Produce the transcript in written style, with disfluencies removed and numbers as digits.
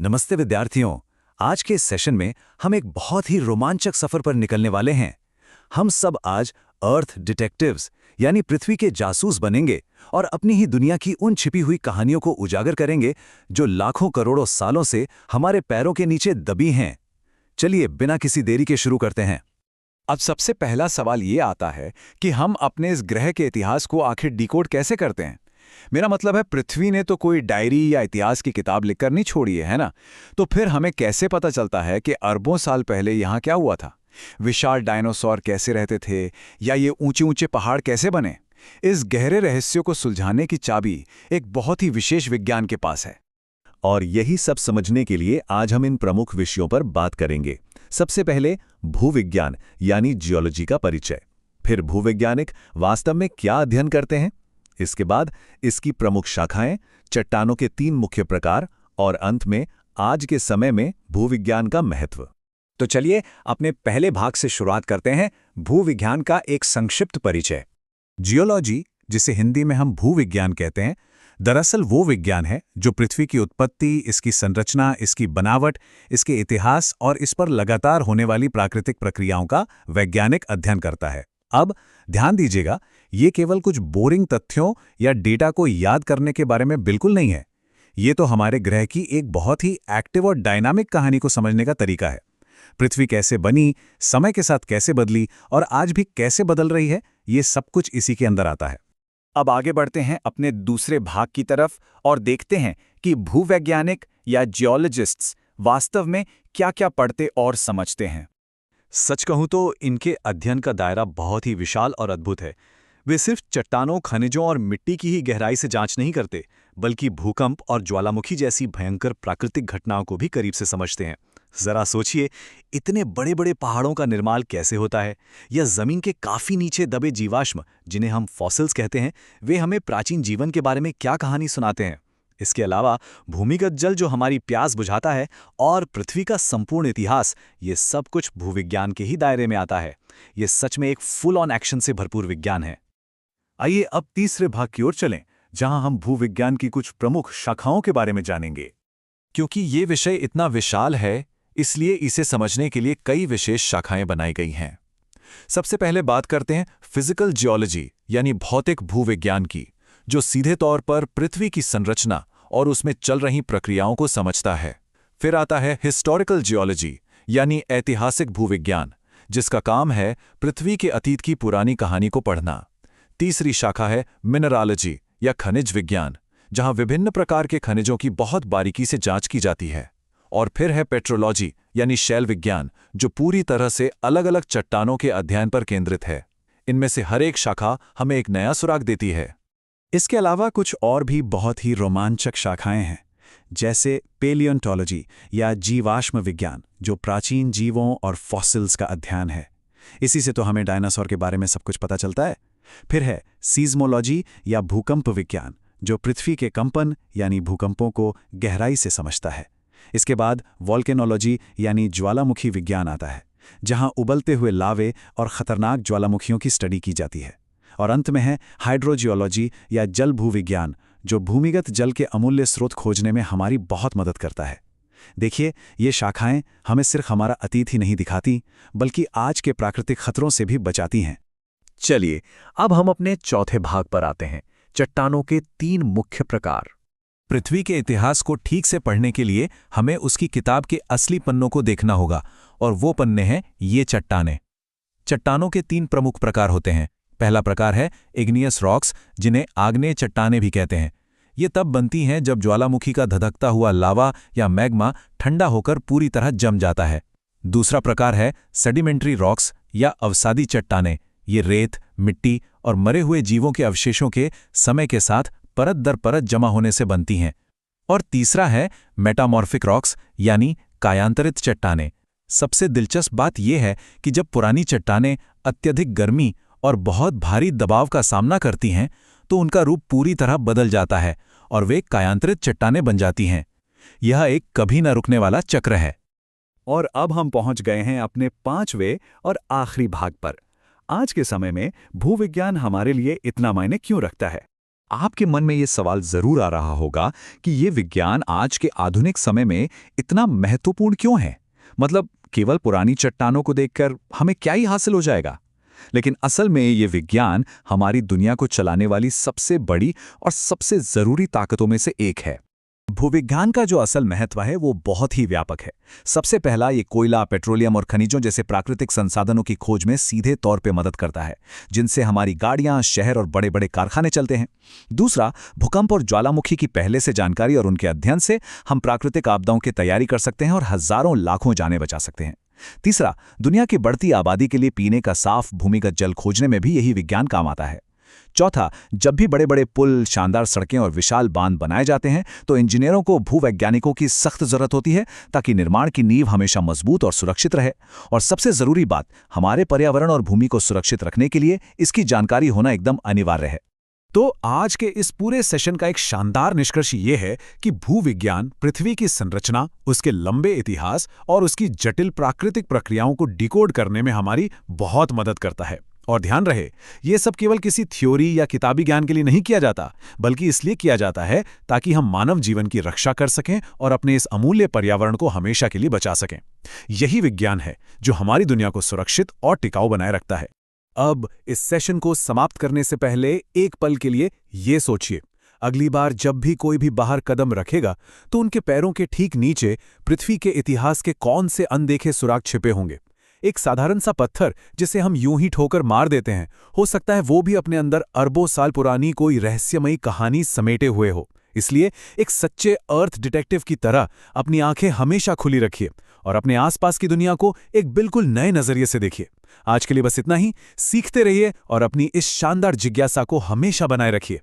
नमस्ते विद्यार्थियों। आज के इस सेशन में हम एक बहुत ही रोमांचक सफर पर निकलने वाले हैं। हम सब आज अर्थ डिटेक्टिव्स यानी पृथ्वी के जासूस बनेंगे और अपनी ही दुनिया की उन छिपी हुई कहानियों को उजागर करेंगे जो लाखों करोड़ों सालों से हमारे पैरों के नीचे दबी हैं। चलिए बिना किसी देरी के शुरू करते हैं। अब सबसे पहला सवाल ये आता है कि हम अपने इस ग्रह के इतिहास को आखिर डिकोड कैसे करते हैं। मेरा मतलब है, पृथ्वी ने तो कोई डायरी या इतिहास की किताब लिखकर नहीं छोड़ी है ना? तो फिर हमें कैसे पता चलता है कि अरबों साल पहले यहाँ क्या हुआ था? विशाल डायनासोर कैसे रहते थे, या ये ऊंचे ऊंचे पहाड़ कैसे बने? इस गहरे रहस्यों को सुलझाने की चाबी एक बहुत ही विशेष विज्ञान के पास है। और यही सब समझने के लिए आज हम इन प्रमुख विषयों पर बात करेंगे। सबसे पहले भूविज्ञान यानी जियोलॉजी का परिचय, फिर भूवैज्ञानिक वास्तव में क्या अध्ययन करते हैं, इसके बाद इसकी प्रमुख शाखाएं, चट्टानों के 3 मुख्य प्रकार और अंत में आज के समय में भूविज्ञान का महत्व। तो चलिए अपने पहले भाग से शुरुआत करते हैं, भूविज्ञान का एक संक्षिप्त परिचय। जियोलॉजी, जिसे हिंदी में हम भूविज्ञान कहते हैं, दरअसल वो विज्ञान है जो पृथ्वी की उत्पत्ति, इसकी संरचना, इसकी बनावट, इसके इतिहास और इस पर लगातार होने वाली प्राकृतिक प्रक्रियाओं का वैज्ञानिक अध्ययन करता है। अब ध्यान दीजिएगा, ये केवल कुछ बोरिंग तथ्यों या डेटा को याद करने के बारे में बिल्कुल नहीं है। ये तो हमारे ग्रह की एक बहुत ही एक्टिव और डायनामिक कहानी को समझने का तरीका है। पृथ्वी कैसे बनी, समय के साथ कैसे बदली और आज भी कैसे बदल रही है, ये सब कुछ इसी के अंदर आता है। अब आगे बढ़ते हैं अपने दूसरे भाग की तरफ और देखते हैं कि भूवैज्ञानिक या जियोलॉजिस्ट्स वास्तव में क्या-क्या पढ़ते और समझते हैं। सच कहूं तो इनके अध्ययन का दायरा बहुत ही विशाल और अद्भुत है। वे सिर्फ चट्टानों, खनिजों और मिट्टी की ही गहराई से जांच नहीं करते, बल्कि भूकंप और ज्वालामुखी जैसी भयंकर प्राकृतिक घटनाओं को भी करीब से समझते हैं। जरा सोचिए, इतने बड़े बड़े पहाड़ों का निर्माण कैसे होता है, या जमीन के काफी नीचे दबे जीवाश्म जिन्हें हम फॉसिल्स कहते हैं, वे हमें प्राचीन जीवन के बारे में क्या कहानी सुनाते हैं। इसके अलावा भूमिगत जल जो हमारी प्यास बुझाता है और पृथ्वी का संपूर्ण इतिहास, ये सब कुछ भूविज्ञान के ही दायरे में आता है। ये सच में एक फुल ऑन एक्शन से भरपूर विज्ञान है। आइए अब तीसरे भाग की ओर चलें, जहां हम भूविज्ञान की कुछ प्रमुख शाखाओं के बारे में जानेंगे। क्योंकि ये विषय इतना विशाल है, इसलिए इसे समझने के लिए कई विशेष शाखाएं बनाई गई हैं। सबसे पहले बात करते हैं फिजिकल जियोलॉजी यानी भौतिक भूविज्ञान की, जो सीधे तौर पर पृथ्वी की संरचना और उसमें चल रही प्रक्रियाओं को समझता है। फिर आता है हिस्टोरिकल जियोलॉजी यानी ऐतिहासिक भूविज्ञान, जिसका काम है पृथ्वी के अतीत की पुरानी कहानी को पढ़ना। तीसरी शाखा है मिनरालॉजी या खनिज विज्ञान, जहां विभिन्न प्रकार के खनिजों की बहुत बारीकी से जांच की जाती है। और फिर है पेट्रोलॉजी यानी शैल विज्ञान, जो पूरी तरह से अलग अलग चट्टानों के अध्ययन पर केंद्रित है। इनमें से हर एक शाखा हमें एक नया सुराग देती है। इसके अलावा कुछ और भी बहुत ही रोमांचक शाखाएं हैं, जैसे पेलियोंटोलॉजी या जीवाश्म विज्ञान, जो प्राचीन जीवों और फॉसिल्स का अध्ययन है। इसी से तो हमें डायनासोर के बारे में सब कुछ पता चलता है। फिर है सीज़मोलॉजी या भूकंप विज्ञान, जो पृथ्वी के कंपन यानी भूकंपों को गहराई से समझता है। इसके बाद वोल्केनोलॉजी यानी ज्वालामुखी विज्ञान आता है, जहां उबलते हुए लावे और खतरनाक ज्वालामुखियों की स्टडी की जाती है। और अंत में है हाइड्रोजियोलॉजी या जल भूविज्ञान, जो भूमिगत जल के अमूल्य स्रोत खोजने में हमारी बहुत मदद करता है। देखिए, ये शाखाएं हमें सिर्फ हमारा अतीत ही नहीं दिखाती, बल्कि आज के प्राकृतिक खतरों से भी बचाती हैं। चलिए अब हम अपने चौथे भाग पर आते हैं, चट्टानों के 3 मुख्य प्रकार। पृथ्वी के इतिहास को ठीक से पढ़ने के लिए हमें उसकी किताब के असली पन्नों को देखना होगा, और वो पन्ने हैं ये चट्टानें। चट्टानों के 3 प्रमुख प्रकार होते हैं। पहला प्रकार है इग्नियस रॉक्स, जिन्हें आग्नेय चट्टानें भी कहते हैं। ये तब बनती हैं जब ज्वालामुखी का धधकता हुआ लावा या मैग्मा ठंडा होकर पूरी तरह जम जाता है। दूसरा प्रकार है सेडिमेंट्री रॉक्स या अवसादी चट्टानें। ये रेत, मिट्टी और मरे हुए जीवों के अवशेषों के समय के साथ परत दर परत जमा होने से बनती हैं। और तीसरा है मेटामॉर्फिक रॉक्स यानी कायांतरित चट्टानें। सबसे दिलचस्प बात यह है कि जब पुरानी चट्टानें अत्यधिक गर्मी और बहुत भारी दबाव का सामना करती हैं, तो उनका रूप पूरी तरह बदल जाता है और वे कायांतरित चट्टानें बन जाती हैं। यह एक कभी न रुकने वाला चक्र है। और अब हम पहुंच गए हैं अपने 5वें और आखिरी भाग पर। आज के समय में भूविज्ञान हमारे लिए इतना मायने क्यों रखता है? आपके मन में ये सवाल जरूर आ रहा होगा कि ये विज्ञान आज के आधुनिक समय में इतना महत्वपूर्ण क्यों है? मतलब केवल पुरानी चट्टानों को देखकर हमें क्या ही हासिल हो जाएगा? लेकिन असल में ये विज्ञान हमारी दुनिया को चलाने वाली सबसे बड़ी और सबसे जरूरी ताकतों में से एक है। भूविज्ञान का जो असल महत्व है वो बहुत ही व्यापक है। सबसे पहला, ये कोयला, पेट्रोलियम और खनिजों जैसे प्राकृतिक संसाधनों की खोज में सीधे तौर पे मदद करता है, जिनसे हमारी गाड़ियां, शहर और बड़े बड़े कारखाने चलते हैं। दूसरा, भूकंप और ज्वालामुखी की पहले से जानकारी और उनके अध्ययन से हम प्राकृतिक आपदाओं की तैयारी कर सकते हैं और हजारों लाखों जानें बचा सकते हैं। तीसरा, दुनिया की बढ़ती आबादी के लिए पीने का साफ भूमिगत जल खोजने में भी यही विज्ञान काम आता है। चौथा, जब भी बड़े बड़े पुल, शानदार सड़कें और विशाल बांध बनाए जाते हैं तो इंजीनियरों को भूवैज्ञानिकों की सख्त जरूरत होती है ताकि निर्माण की नींव हमेशा मजबूत और सुरक्षित रहे। और सबसे जरूरी बात, हमारे पर्यावरण और भूमि को सुरक्षित रखने के लिए इसकी जानकारी होना एकदम अनिवार्य है। तो आज के इस पूरे सेशन का एक शानदार निष्कर्ष ये है कि भूविज्ञान पृथ्वी की संरचना, उसके लंबे इतिहास और उसकी जटिल प्राकृतिक प्रक्रियाओं को डिकोड करने में हमारी बहुत मदद करता है। और ध्यान रहे, ये सब केवल किसी थ्योरी या किताबी ज्ञान के लिए नहीं किया जाता, बल्कि इसलिए किया जाता है ताकि हम मानव जीवन की रक्षा कर सकें और अपने इस अमूल्य पर्यावरण को हमेशा के लिए बचा सकें। यही विज्ञान है जो हमारी दुनिया को सुरक्षित और टिकाऊ बनाए रखता है। अब इस सेशन को समाप्त करने से पहले एक पल के लिए ये सोचिए, अगली बार जब भी कोई भी बाहर कदम रखेगा तो उनके पैरों के ठीक नीचे पृथ्वी के इतिहास के कौन से अनदेखे सुराग छिपे होंगे। एक साधारण सा पत्थर जिसे हम यूं ही ठोकर मार देते हैं, हो सकता है वो भी अपने अंदर अरबों साल पुरानी कोई रहस्यमयी कहानी समेटे हुए हो। इसलिए एक सच्चे अर्थ डिटेक्टिव की तरह अपनी आंखें हमेशा खुली रखिए और अपने आसपास की दुनिया को एक बिल्कुल नए नजरिए से देखिए। आज के लिए बस इतना ही। सीखते रहिए और अपनी इस शानदार जिज्ञासा को हमेशा बनाए रखिए।